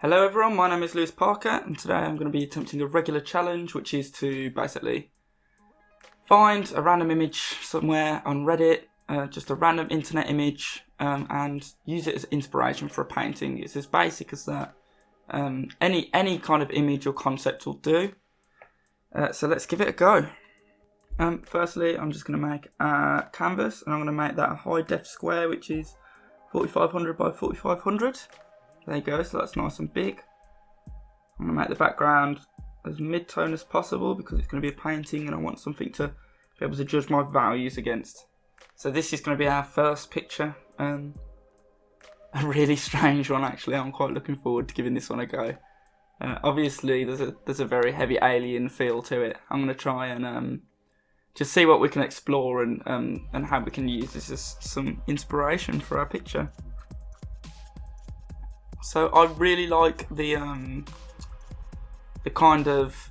Hello everyone, my name is Lewis Parker and today I'm going to be attempting a regular challenge, which is to basically find a random image somewhere on Reddit, just a random internet image, and use it as inspiration for a painting. It's as basic as that. Any kind of image or concept will do. So let's give it a go. Firstly, I'm just going to make a canvas and I'm going to make that a high def square, which is 4500 by 4500. There you go, so that's nice and big. I'm going to make the background as mid-tone as possible because it's going to be a painting and I want something to be able to judge my values against. So this is going to be our first picture. A really strange one actually. I'm quite looking forward to giving this one a go. Obviously there's a very heavy alien feel to it. I'm going to try and just see what we can explore and how we can use this as some inspiration for our picture. So I really like the kind of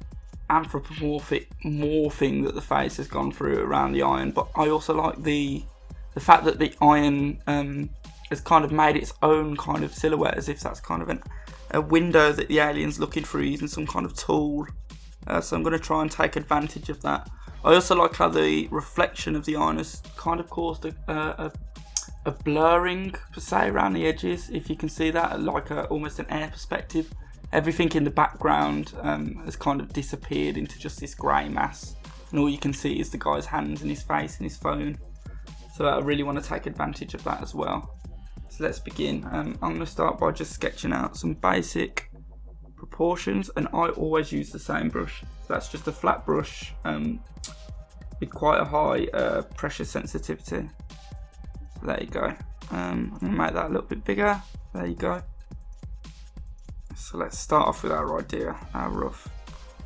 anthropomorphic morphing that the face has gone through around the iron, but I also like the fact that the iron has kind of made its own kind of silhouette, as if that's kind of a window that the alien's looking through using some kind of tool. So I'm going to try and take advantage of that. I also like how the reflection of the iron has kind of caused a blurring per se around the edges, if you can see that, like almost an air perspective. Everything in the background has kind of disappeared into just this grey mass, and all you can see is the guy's hands and his face and his phone. So I really want to take advantage of that as well. So let's begin. I'm going to start by just sketching out some basic proportions, and I always use the same brush. So that's just a flat brush with quite a high pressure sensitivity. There you go. I'm going to make that a little bit bigger. There you go. So let's start off with our idea, our rough.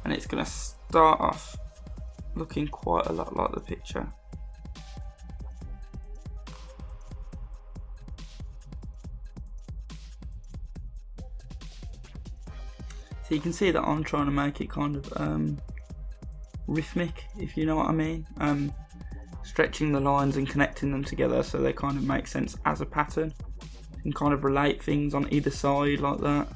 And it's going to start off looking quite a lot like the picture. So you can see that I'm trying to make it kind of rhythmic, if you know what I mean. Stretching the lines and connecting them together so they kind of make sense as a pattern. You can kind of relate things on either side like that.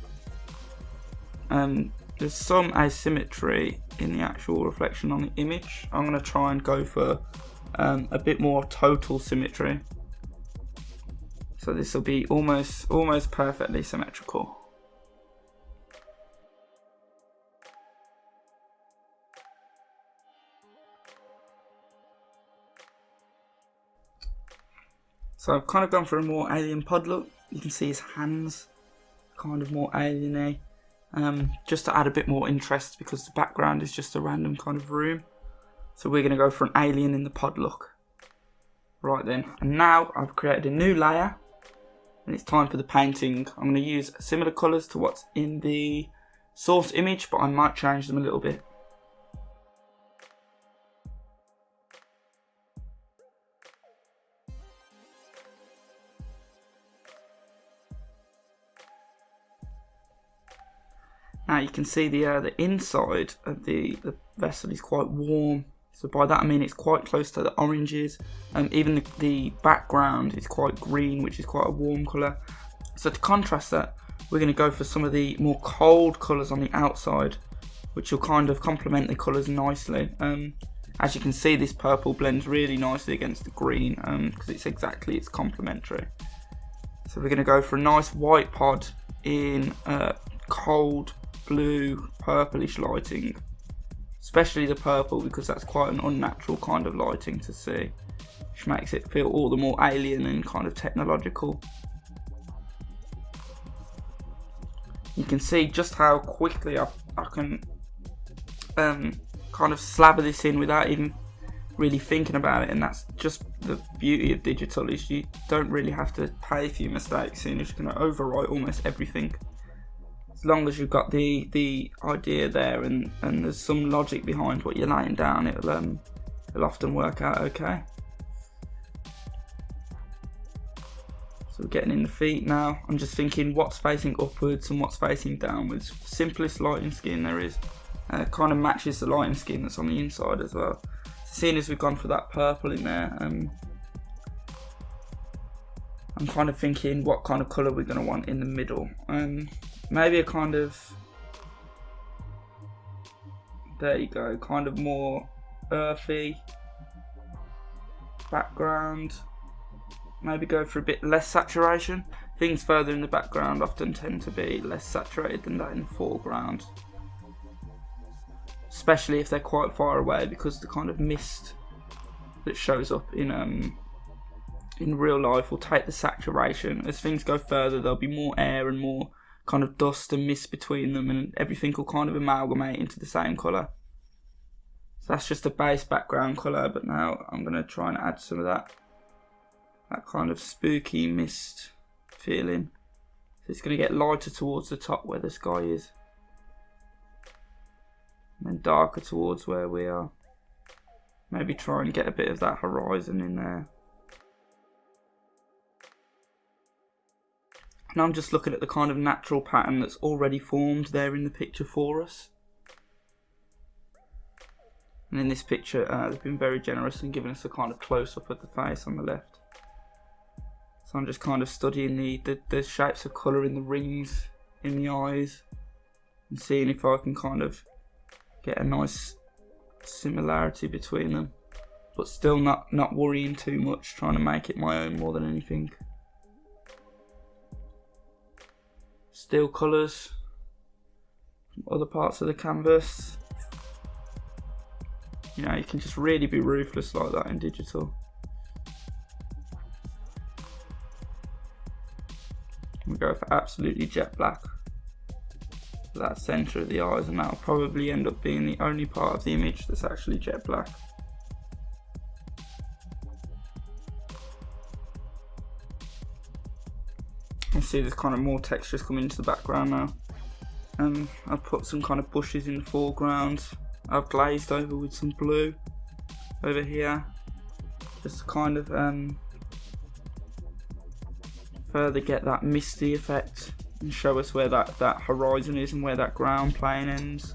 There's some asymmetry in the actual reflection on the image. I'm going to try and go for a bit more total symmetry. So this will be almost perfectly symmetrical. So I've kind of gone for a more alien pod look. You can see his hands, kind of more alien-y, just to add a bit more interest because the background is just a random kind of room. So we're going to go for an alien in the pod look. Right then, and now I've created a new layer and it's time for the painting. I'm going to use similar colours to what's in the source image, but I might change them a little bit. Now you can see the inside of the vessel is quite warm. So by that I mean it's quite close to the oranges. Even the background is quite green, which is quite a warm colour. So to contrast that, we're going to go for some of the more cold colours on the outside, which will kind of complement the colours nicely. As you can see, this purple blends really nicely against the green because it's complementary. So we're going to go for a nice white pod in cold blue purplish lighting, especially the purple because that's quite an unnatural kind of lighting to see, which makes it feel all the more alien and kind of technological. You can see just how quickly I can kind of slabber this in without even really thinking about it, and that's just the beauty of digital, is you don't really have to pay for your mistakes, seeing as you can overwrite almost everything. As long as you've got the idea there and there's some logic behind what you're laying down, it'll often work out okay. So we're getting in the feet now. I'm just thinking what's facing upwards and what's facing downwards. Simplest lighting scheme there is. Kind of matches the lighting scheme that's on the inside as well. So seeing as we've gone for that purple in there, I'm kind of thinking what kind of colour we're going to want in the middle. Maybe a kind of, there you go, kind of more earthy background. Maybe go for a bit less saturation. Things further in the background often tend to be less saturated than that in the foreground, especially if they're quite far away, because the kind of mist that shows up in real life will take the saturation. As things go further, there'll be more air and more kind of dust and mist between them, and everything will kind of amalgamate into the same colour. So that's just a base background colour, but now I'm going to try and add some of that kind of spooky mist feeling. So it's going to get lighter towards the top where the sky is, and then darker towards where we are. Maybe try and get a bit of that horizon in there. And I'm just looking at the kind of natural pattern that's already formed there in the picture for us. And in this picture, they've been very generous in giving us a kind of close-up of the face on the left. So I'm just kind of studying the shapes of colour in the rings in the eyes, and seeing if I can kind of get a nice similarity between them, but still not worrying too much, trying to make it my own more than anything. Still colours from other parts of the canvas. You know, you can just really be ruthless like that in digital. We go for absolutely jet black for that centre of the eyes, and that'll probably end up being the only part of the image that's actually jet black. You see there's kind of more textures coming into the background now. I've put some kind of bushes in the foreground. I've glazed over with some blue over here, just to kind of further get that misty effect and show us where that horizon is and where that ground plane ends.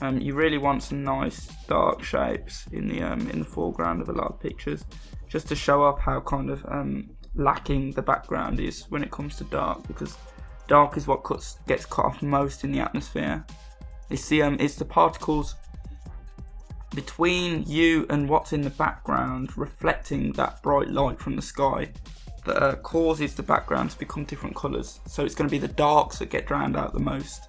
You really want some nice dark shapes in the foreground of a lot of pictures, just to show up how kind of lacking the background is when it comes to dark, because dark is what gets cut off most in the atmosphere. It's the particles between you and what's in the background reflecting that bright light from the sky that causes the background to become different colours. So it's going to be the darks that get drowned out the most.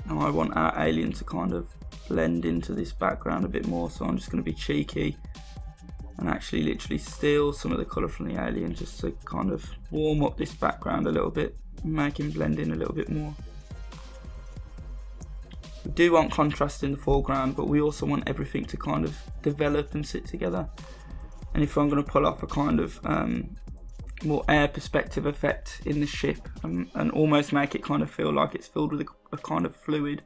Now I want our alien to kind of blend into this background a bit more, so I'm just going to be cheeky and actually literally steal some of the colour from the alien, just to kind of warm up this background a little bit and make him blend in a little bit more. We do want contrast in the foreground, but we also want everything to kind of develop and sit together. And if I'm going to pull off a kind of more air perspective effect in the ship, and almost make it kind of feel like it's filled with a kind of fluid,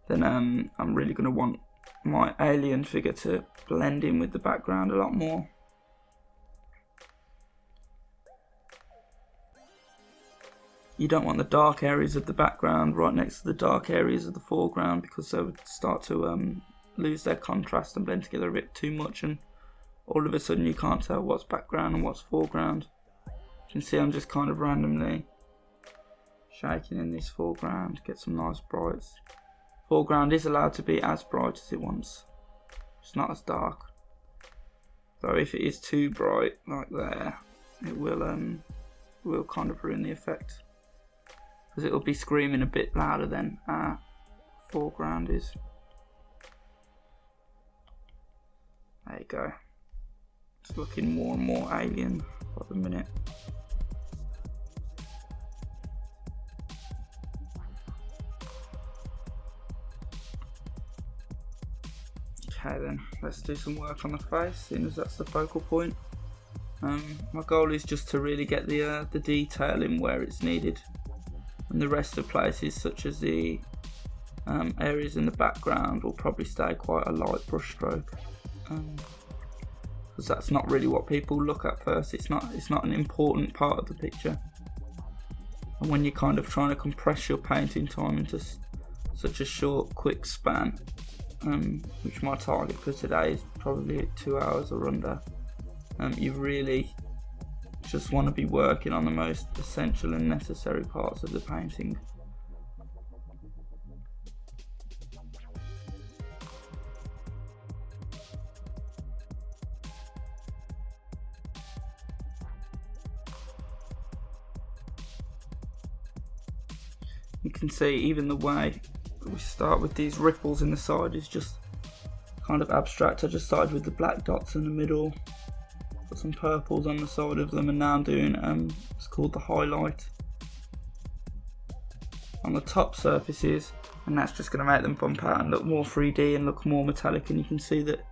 then I'm really going to want my alien figure to blend in with the background a lot more. You don't want the dark areas of the background right next to the dark areas of the foreground, because they would start to lose their contrast and blend together a bit too much, and all of a sudden you can't tell what's background and what's foreground. You can see I'm just kind of randomly shaking in this foreground to get some nice brights. Foreground is allowed to be as bright as it wants, it's not as dark. Though if it is too bright like there, it will kind of ruin the effect, because it will be screaming a bit louder than our foreground is. There you go. It's looking more and more alien by the minute. Okay then, let's do some work on the face, seeing as that's the focal point. My goal is just to really get the detail in where it's needed, and the rest of places, such as the areas in the background, will probably stay quite a light brush stroke, because that's not really what people look at first. It's not an important part of the picture, and when you're kind of trying to compress your painting time into such a short, quick span, which my target for today is probably 2 hours or under. You really just want to be working on the most essential and necessary parts of the painting. You can see even the way that we start with these ripples in the side is just kind of abstract. I just started with the black dots in the middle, put some purples on the side of them, and now I'm doing it's called the highlight on the top surfaces, and that's just going to make them bump out and look more 3D and look more metallic. And you can see that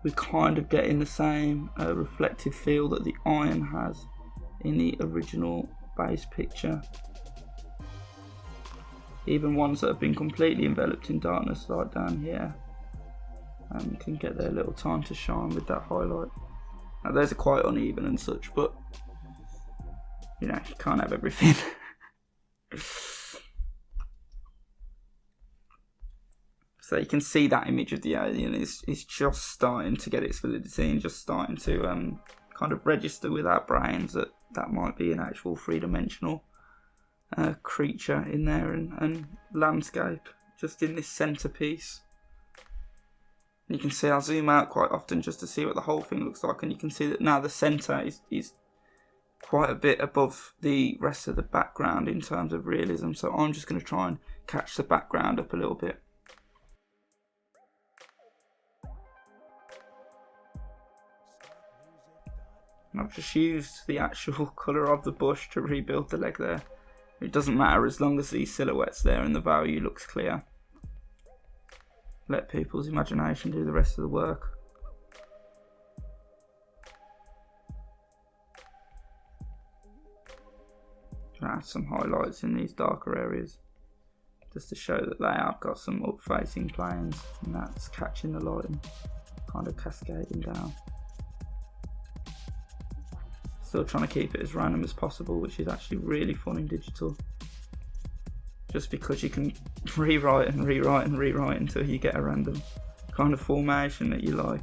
we're kind of getting the same reflective feel that the iron has in the original base picture. Even ones that have been completely enveloped in darkness, like down here, can get their little time to shine with that highlight. Now those are quite uneven and such, but you know, you can't have everything. So you can see that image of the alien is just starting to get its validity and just starting to kind of register with our brains that that might be an actual three-dimensional creature in there, and landscape just in this centerpiece. You can see I'll zoom out quite often just to see what the whole thing looks like, and you can see that now the center is quite a bit above the rest of the background in terms of realism. So I'm just going to try and catch the background up a little bit. And I've just used the actual colour of the bush to rebuild the leg there. It doesn't matter as long as the silhouette's there and the value looks clear. Let people's imagination do the rest of the work. Add some highlights in these darker areas, just to show that they have got some up-facing planes, and that's catching the light and kind of cascading down. Still trying to keep it as random as possible, which is actually really fun in digital, just because you can rewrite and rewrite and rewrite until you get a random kind of formation that you like.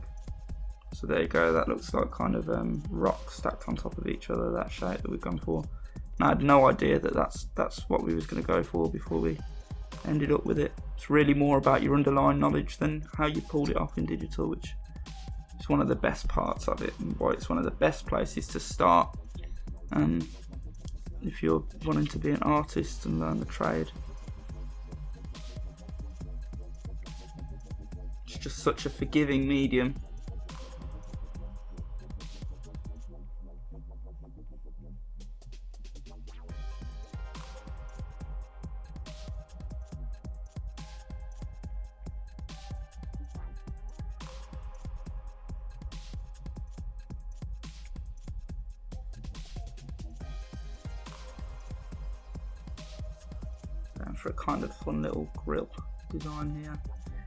So there you go, that looks like kind of rocks stacked on top of each other, that shape that we've gone for. And I had no idea that that's what we was going to go for before we ended up with it. It's really more about your underlying knowledge than how you pulled it off in digital, which is one of the best parts of it, and why it's one of the best places to start if you're wanting to be an artist and learn the trade. It's just such a forgiving medium. For a kind of fun little grill design here,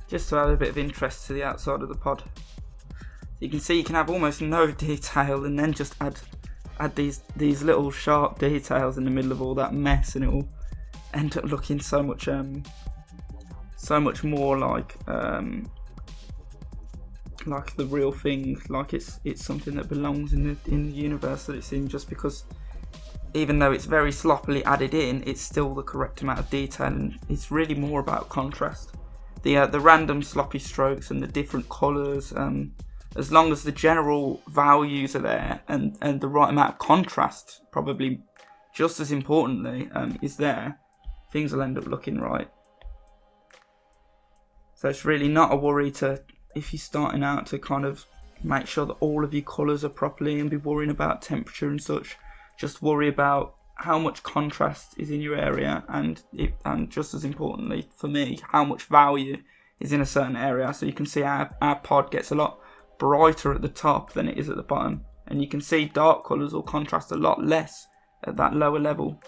just to add a bit of interest to the outside of the pod. So you can see you can have almost no detail and then just add these little sharp details in the middle of all that mess, and it will end up looking so much more like the real thing, like it's something that belongs in the universe that it's in, just because even though it's very sloppily added in, it's still the correct amount of detail, and it's really more about contrast. The random sloppy strokes and the different colours, as long as the general values are there and the right amount of contrast, probably just as importantly, is there, things will end up looking right. So it's really not a worry if you're starting out, to kind of make sure that all of your colours are properly and be worrying about temperature and such. Just worry about how much contrast is in your area, and just as importantly for me, how much value is in a certain area. So you can see our pod gets a lot brighter at the top than it is at the bottom, and you can see dark colours will contrast a lot less at that lower level.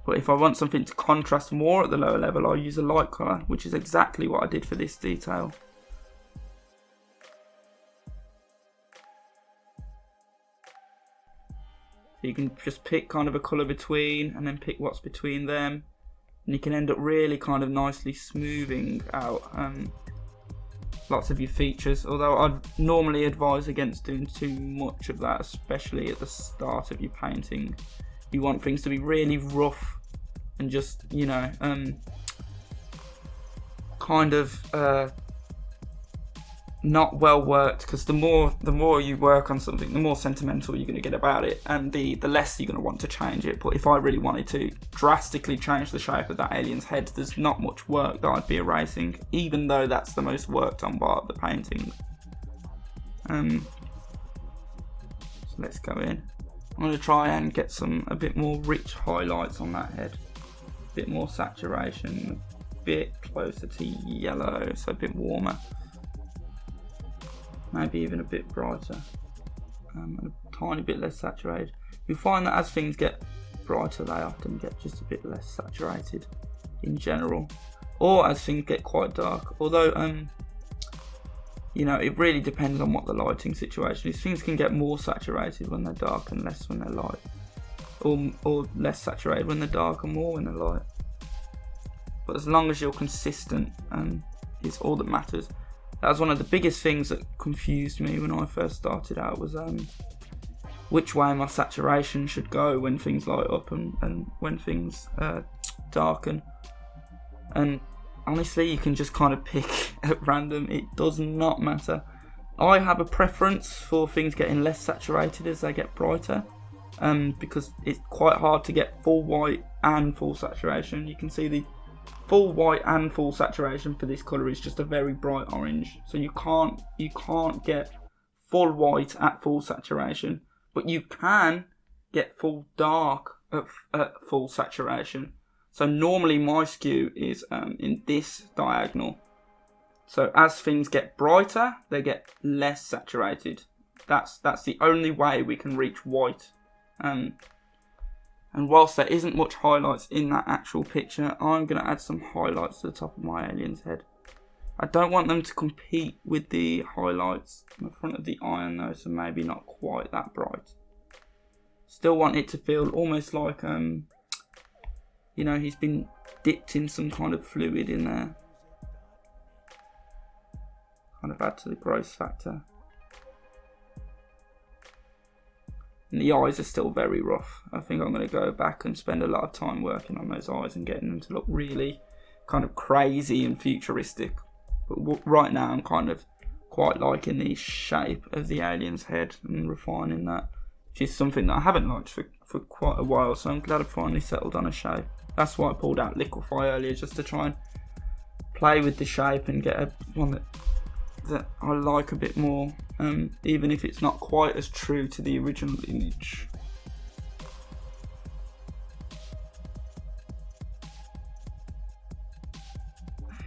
But if I want something to contrast more at the lower level, I'll use a light colour, which is exactly what I did for this detail. You can just pick kind of a colour between, and then pick what's between them, and you can end up really kind of nicely smoothing out lots of your features, although I'd normally advise against doing too much of that, especially at the start of your painting. You want things to be really rough and just, you know, kind of not well worked, because the more you work on something, the more sentimental you're going to get about it, and the less you're going to want to change it. But if I really wanted to drastically change the shape of that alien's head, there's not much work that I'd be erasing, even though that's the most worked on part of the painting. So let's go in. I'm going to try and get a bit more rich highlights on that head, a bit more saturation, a bit closer to yellow, so a bit warmer. Maybe even a bit brighter, and a tiny bit less saturated. You'll find that as things get brighter, they often get just a bit less saturated in general, or as things get quite dark. Although, you know, it really depends on what the lighting situation is. Things can get more saturated when they're dark and less when they're light, or less saturated when they're dark and more when they're light. But as long as you're consistent, is all that matters. That was one of the biggest things that confused me when I first started out, was which way my saturation should go when things light up and when things darken. And honestly, you can just kind of pick at random. It does not matter. I have a preference for things getting less saturated as they get brighter, because it's quite hard to get full white and full saturation. You can see the full white and full saturation for this colour is just a very bright orange, so you can't get full white at full saturation, but you can get full dark at full saturation. So normally my skew is in this diagonal, so as things get brighter they get less saturated. That's the only way we can reach white. And whilst there isn't much highlights in that actual picture, I'm going to add some highlights to the top of my alien's head. I don't want them to compete with the highlights in the front of the iron though, so maybe not quite that bright. Still want it to feel almost like, you know, he's been dipped in some kind of fluid in there. Kind of add to the gross factor. And the eyes are still very rough. I think I'm going to go back and spend a lot of time working on those eyes and getting them to look really kind of crazy and futuristic. But right now I'm kind of quite liking the shape of the alien's head and refining that, which is something that I haven't liked for quite a while, so I'm glad I finally settled on a shape. That's why I pulled out Liquify earlier, just to try and play with the shape and get one that I like a bit more, even if it's not quite as true to the original image.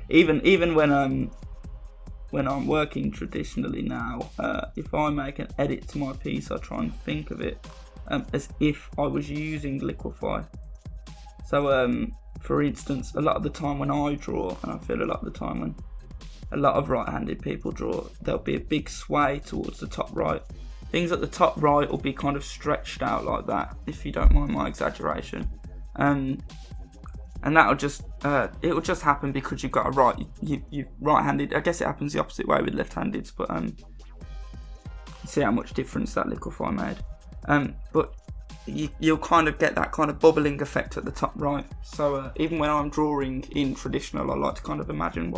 Even when I'm working traditionally now, if I make an edit to my piece, I try and think of it as if I was using Liquify. So for instance, a lot of the time when I draw, and I feel a lot of the time when a lot of right-handed people draw, there'll be a big sway towards the top right. Things at the top right will be kind of stretched out like that, if you don't mind my exaggeration. And that'll just it'll just happen because you've got a you right-handed. I guess it happens the opposite way with left-handeds, but you see how much difference that Liquify made. But you'll kind of get that kind of bubbling effect at the top right. So even when I'm drawing in traditional, I like to kind of imagine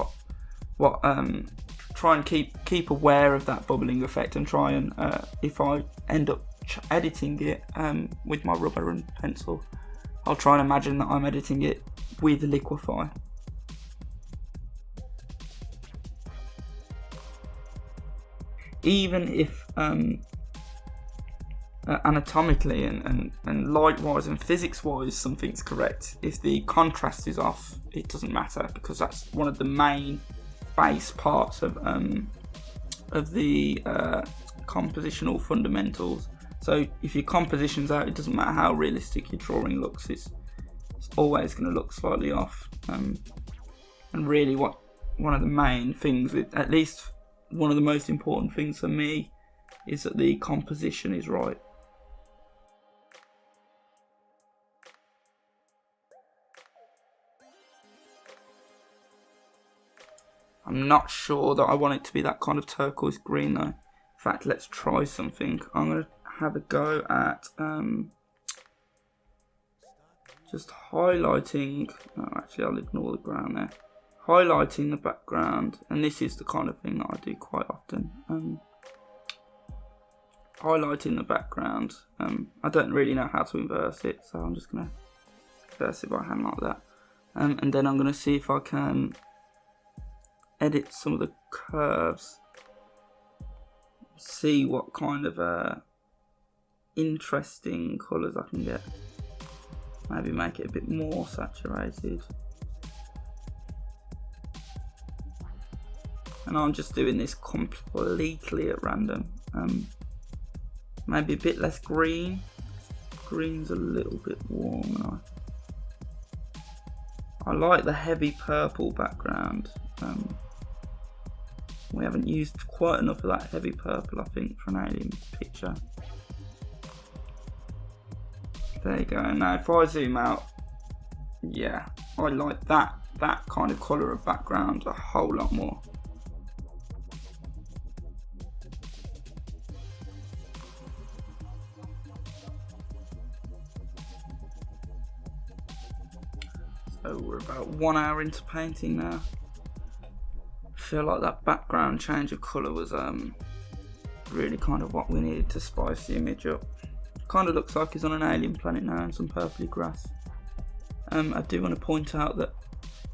try and keep aware of that bubbling effect, and try and if I end up editing it with my rubber and pencil, I'll try and imagine that I'm editing it with Liquify. Even if anatomically and light-wise and physics-wise something's correct, if the contrast is off, it doesn't matter, because that's one of the main base parts of the compositional fundamentals. So if your composition's out, it doesn't matter how realistic your drawing looks, it's always going to look slightly off. And really one of the main things, at least one of the most important things for me, is that the composition is right. I'm not sure that I want it to be that kind of turquoise green though. In fact, let's try something. I'm going to have a go at just highlighting. Oh, actually, I'll ignore the ground there. Highlighting the background, and this is the kind of thing that I do quite often. Highlighting the background. I don't really know how to inverse it, so I'm just going to inverse it by hand like that. And then I'm going to see if I can edit some of the curves. See what kind of interesting colours I can get. Maybe make it a bit more saturated. And I'm just doing this completely at random. Maybe a bit less green. Green's a little bit warm. And I like the heavy purple background. We haven't used quite enough of that heavy purple, I think, for an alien picture. There you go. Now if I zoom out, yeah, I like that kind of colour of background a whole lot more. So we're about 1 hour into painting now. I feel like that background change of colour was really kind of what we needed to spice the image up. Kind of looks like he's on an alien planet now in some purpley grass. I do want to point out that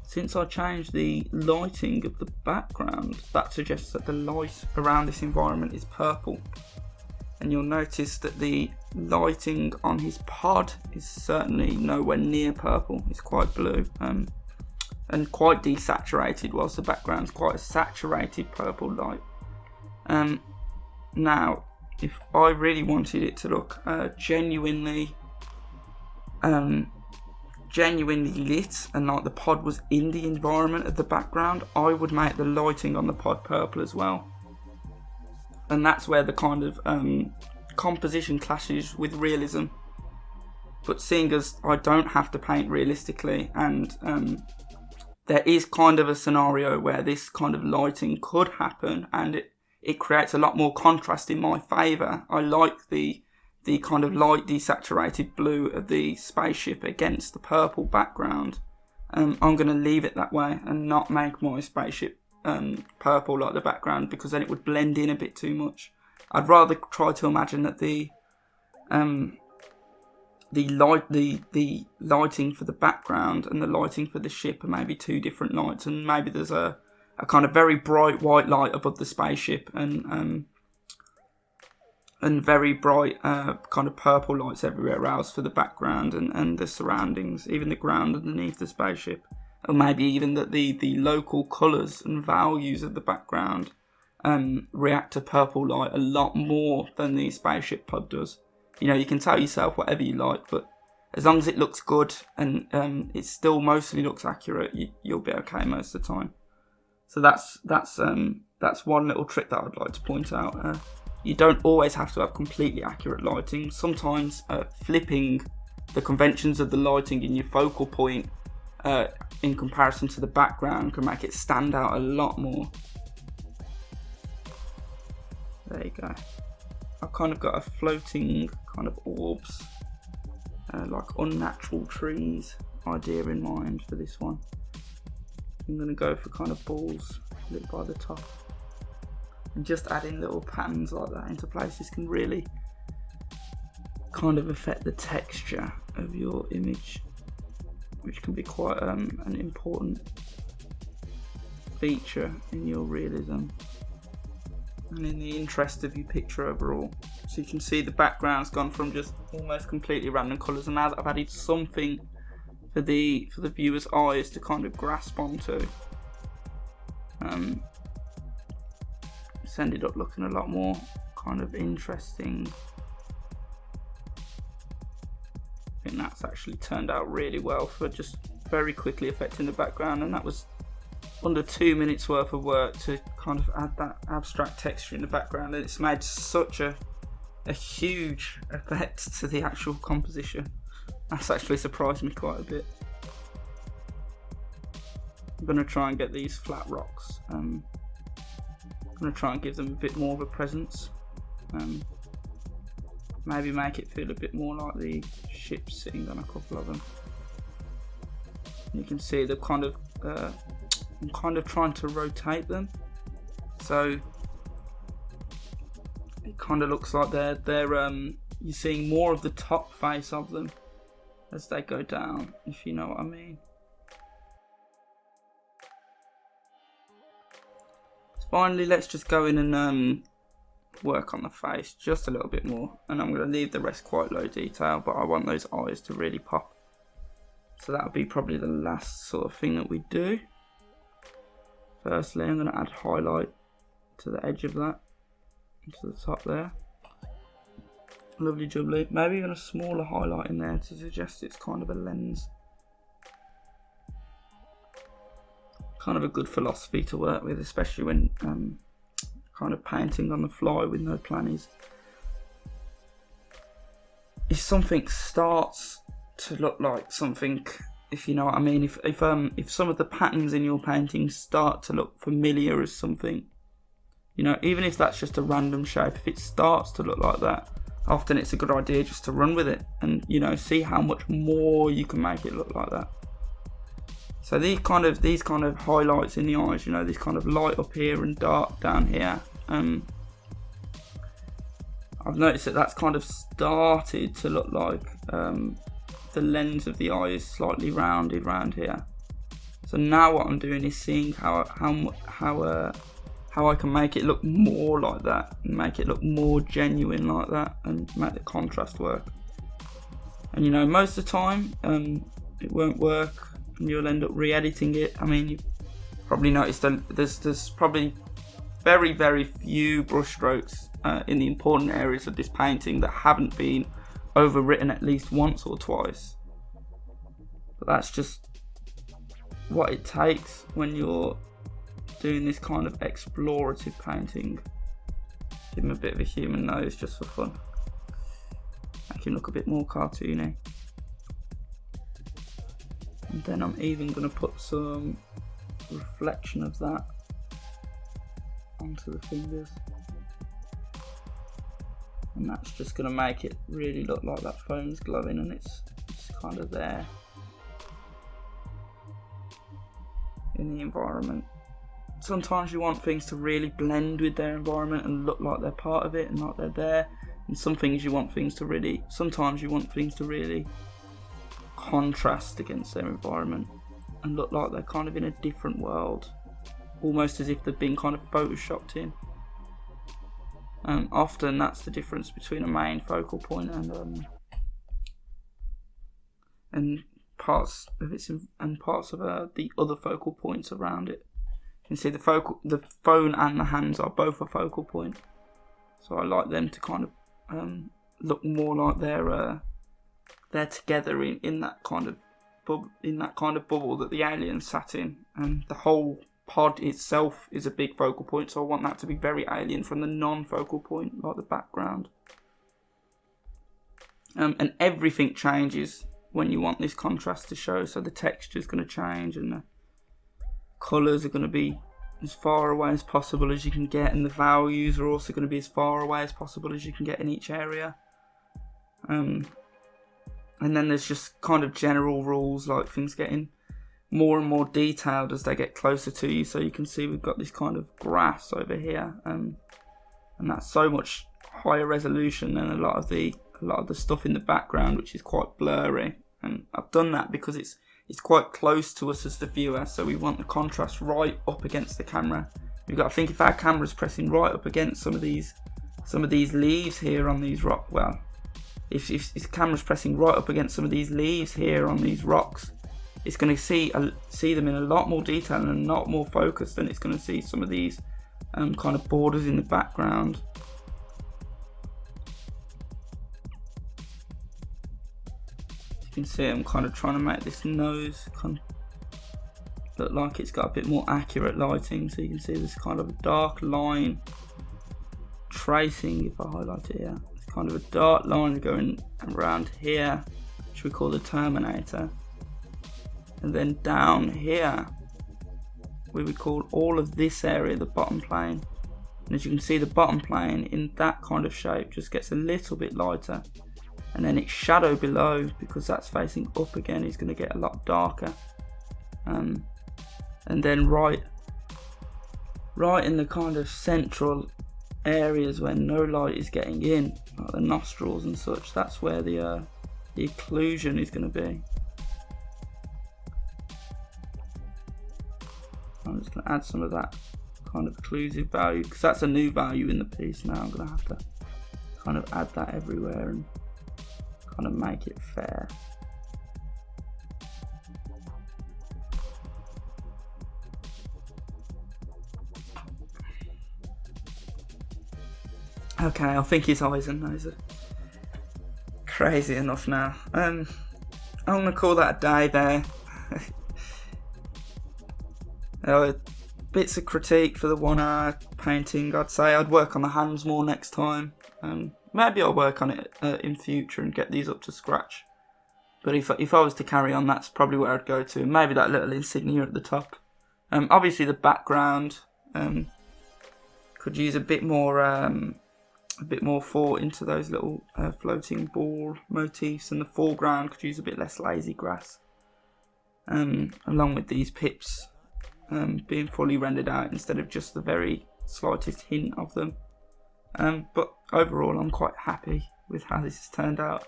since I changed the lighting of the background, that suggests that the light around this environment is purple. And you'll notice that the lighting on his pod is certainly nowhere near purple. It's quite blue and quite desaturated, whilst the background's quite a saturated purple light. Now, if I really wanted it to look genuinely lit and like the pod was in the environment of the background, I would make the lighting on the pod purple as well. And that's where the kind of composition clashes with realism. But seeing as I don't have to paint realistically, and there is kind of a scenario where this kind of lighting could happen, and it creates a lot more contrast in my favour. I like the kind of light desaturated blue of the spaceship against the purple background. I'm going to leave it that way and not make my spaceship purple like the background, because then it would blend in a bit too much. I'd rather try to imagine that the lighting for the background and the lighting for the ship are maybe two different lights, and maybe there's a kind of very bright white light above the spaceship and very bright kind of purple lights everywhere else for the background and the surroundings, even the ground underneath the spaceship. Or maybe even that the local colours and values of the background react to purple light a lot more than the spaceship pod does. You know, you can tell yourself whatever you like, but as long as it looks good and it still mostly looks accurate, you'll be okay most of the time. So that's one little trick that I'd like to point out. You don't always have to have completely accurate lighting. Sometimes flipping the conventions of the lighting in your focal point in comparison to the background can make it stand out a lot more. There you go. I've kind of got a floating kind of orbs, like unnatural trees idea in mind for this one. I'm going to go for kind of balls lit by the top. And just adding little patterns like that into places can really kind of affect the texture of your image, which can be quite an important feature in your realism and in the interest of your picture overall. So you can see the background's gone from just almost completely random colours, and now that I've added something for the viewer's eyes to kind of grasp onto, it's ended up looking a lot more kind of interesting. I think that's actually turned out really well for just very quickly affecting the background, and that was under 2 minutes worth of work to kind of add that abstract texture in the background, and it's made such a huge effect to the actual composition. That's actually surprised me quite a bit. I'm going to try and get these flat rocks. I'm going to try and give them a bit more of a presence. Maybe make it feel a bit more like the ship sitting on a couple of them. You can see the kind of I'm kind of trying to rotate them, so it kind of looks like they're you're seeing more of the top face of them as they go down, if you know what I mean. Finally, let's just go in and work on the face just a little bit more, and I'm going to leave the rest quite low detail, but I want those eyes to really pop. So that'll be probably the last sort of thing that we do. Firstly, I'm going to add highlight to the edge of that, to the top there. Lovely jubbly. Maybe even a smaller highlight in there to suggest it's kind of a lens. Kind of a good philosophy to work with, especially when kind of painting on the fly with no plan. If something starts to look like something, if you know what I mean, if some of the patterns in your painting start to look familiar as something, you know, even if that's just a random shape, if it starts to look like that, often it's a good idea just to run with it and, you know, see how much more you can make it look like that. So these kind of highlights in the eyes, you know, this kind of light up here and dark down here, I've noticed that that's kind of started to look like the lens of the eye is slightly rounded round here. So now what I'm doing is seeing how I can make it look more like that and make it look more genuine like that and make the contrast work. And you know, most of the time it won't work and you'll end up re-editing it. I mean, you've probably noticed that there's probably very, very few brush strokes in the important areas of this painting that haven't been overwritten at least once or twice. But that's just what it takes when you're doing this kind of explorative painting. Give him a bit of a human nose just for fun. Make him look a bit more cartoony. And then I'm even going to put some reflection of that onto the fingers. And that's just going to make it really look like that phone's glowing and it's kind of there in the environment. Sometimes you want things to really blend with their environment and look like they're part of it and like they're there. And sometimes you want things to really contrast against their environment and look like they're kind of in a different world, almost as if they've been kind of photoshopped in. Often that's the difference between a main focal point and parts of the other focal points around it. You can see the phone and the hands are both a focal point, so I like them to kind of look more like they're together in that kind of bubble that the alien sat in, and the whole pod itself is a big focal point, so I want that to be very alien from the non-focal point, like the background. And everything changes when you want this contrast to show, so the texture is going to change and the colours are going to be as far away as possible as you can get, and the values are also going to be as far away as possible as you can get in each area. And then there's just kind of general rules, like things getting more and more detailed as they get closer to you. So you can see we've got this kind of grass over here, and that's so much higher resolution than a lot of the stuff in the background, which is quite blurry. And I've done that because it's quite close to us as the viewer, so we want the contrast right up against the camera. We've got to think, if our camera's pressing right up against some of these leaves here on these rocks, well, if the camera's pressing right up against some of these leaves here on these rocks, it's going to see them in a lot more detail and a lot more focus than it's going to see some of these kind of borders in the background. You can see I'm kind of trying to make this nose kind of look like it's got a bit more accurate lighting, so you can see this kind of a dark line tracing. If I highlight it here, it's kind of a dark line going around here, which we call the terminator, and then down here we would call all of this area the bottom plane. And as you can see, the bottom plane in that kind of shape just gets a little bit lighter. And then its shadow below, because that's facing up again, is going to get a lot darker. And then right in the kind of central areas where no light is getting in, like the nostrils and such, that's where the occlusion is going to be. I'm just going to add some of that kind of occlusive value, because that's a new value in the piece now. I'm going to have to kind of add that everywhere and kind of make it fair. Okay, I think his eyes and nose are crazy enough now. I'm going to call that a day there. Bits of critique for the 1 hour painting. I'd say I'd work on the hands more next time. Maybe I'll work on it in future and get these up to scratch. But if I was to carry on, that's probably where I'd go to. Maybe that little insignia at the top. Obviously the background could use a bit more thought into those little floating ball motifs, and the foreground could use a bit less lazy grass. Along with these pips being fully rendered out instead of just the very slightest hint of them. But overall, I'm quite happy with how this has turned out.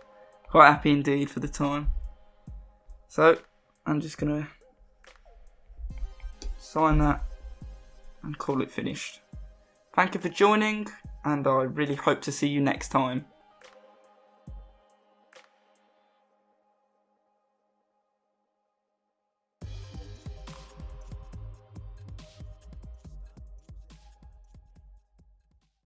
Quite happy indeed for the time. So I'm just going to sign that and call it finished. Thank you for joining, and I really hope to see you next time.